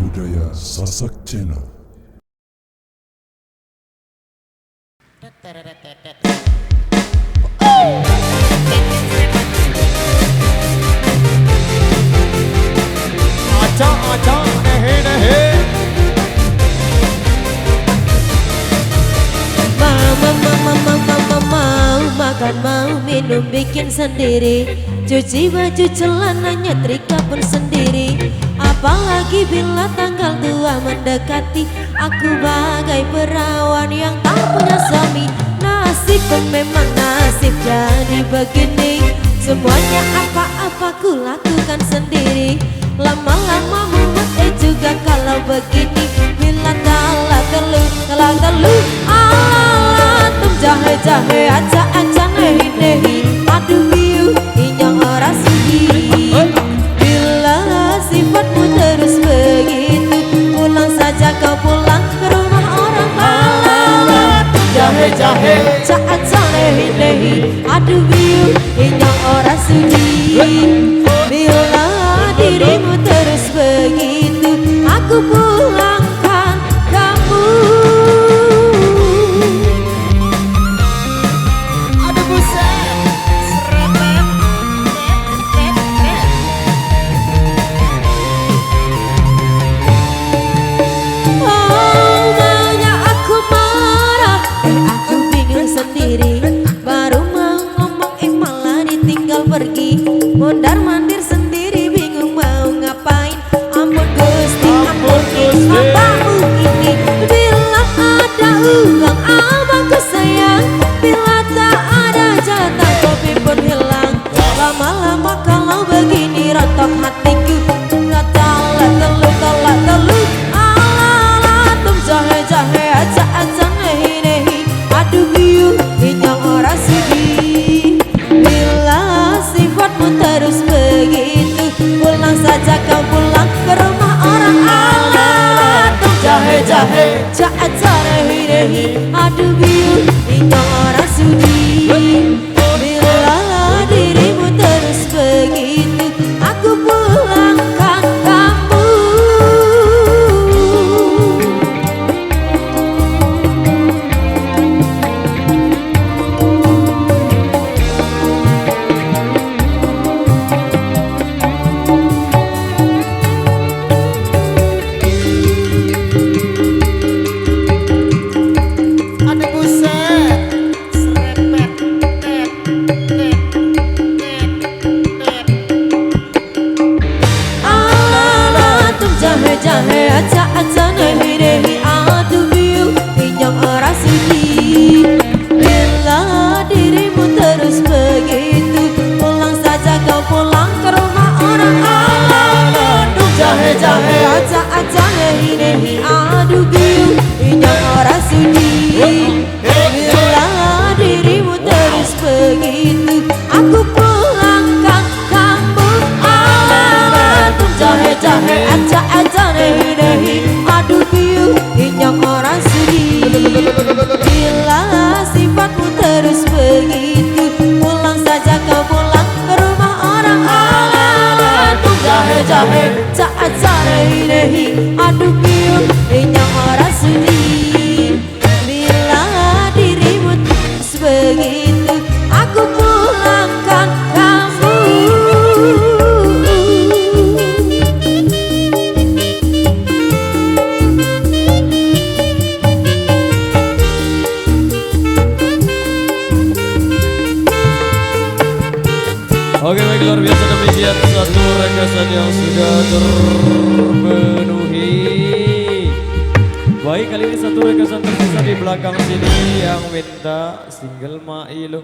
budaya Sasak Channel. Acak nehe Mau makan, mau minum, bikin sendiri. Cuci baju, celana, nyetrika pun sendiri. Apalagi bila tanggal tua mendekati, aku bagai perawan yang tak punya suami. Nasib memang nasib jadi begini. Semuanya apa-apa ku lakukan sendiri. Lama-lama mumet juga kalau begini. Bila telah teluh alatum jahe-jahe aja nehi-nehi. Aduh biu inyong ora sudi. Bila sifatmu terus begitu, pulang saja kau pulang ke rumah orang malam. Jahe-jahe Aja nehi-nehi. Aduh biu inyong ora sudi. Bila dirimu terus begitu, aku pulangkan kamu. Ada buset Oh, maunya aku marah, aku bingung sendiri. Baru mau ngomong malah ditinggal pergi. Mondar-mandir sendiri, bingung mau ngapain. Ampun Gusti, ampun apamu ini. Bila ada uang abangku sayang, bila tak ada jatah kopi pun hilang. Lama-lama kalau begini rontok hatiku. Telah teluh alatum jahe-jahe aja nehi-nehi. Aduh biu inyong ora sudi. Bila sifatmu terus begitu, pulang saja kau pulang ke rumah orang alatum Jahe-jahe aja nehi-nehi. Aduh biu inyong ora sudi. Bila dirimu terus begitu, aku pulangkan kamu. Ada buset serempet Alatum jahe-jahe aja nehi-nehi. Aduh biu inyong ora sudi. Bila dirimu terus begitu, pulang saja kau pulang ke rumah orang alatum jahe-jahe aja nehi-nehi. Aduh biu inyong ora sudi. Bila dirimu terus begitu, aku pulangkan kamu. Alatum jahe-jahe aja nehi-nehi. Aduh biu inyong ora sudi. Bila sifatmu terus begitu, pulang saja kau pulang ke rumah orang alatum jahe-jahe aja nehi-nehi. Aduh biu inyong ora sudi. Bila dirimu terus begitu, aku pulangkan kamu. Oke baik, luar biasa demikian satu rekasan yang sudah terpenuhi. Baik, kali ini satu rekasan tersisa di belakang sini yang minta single Mailu.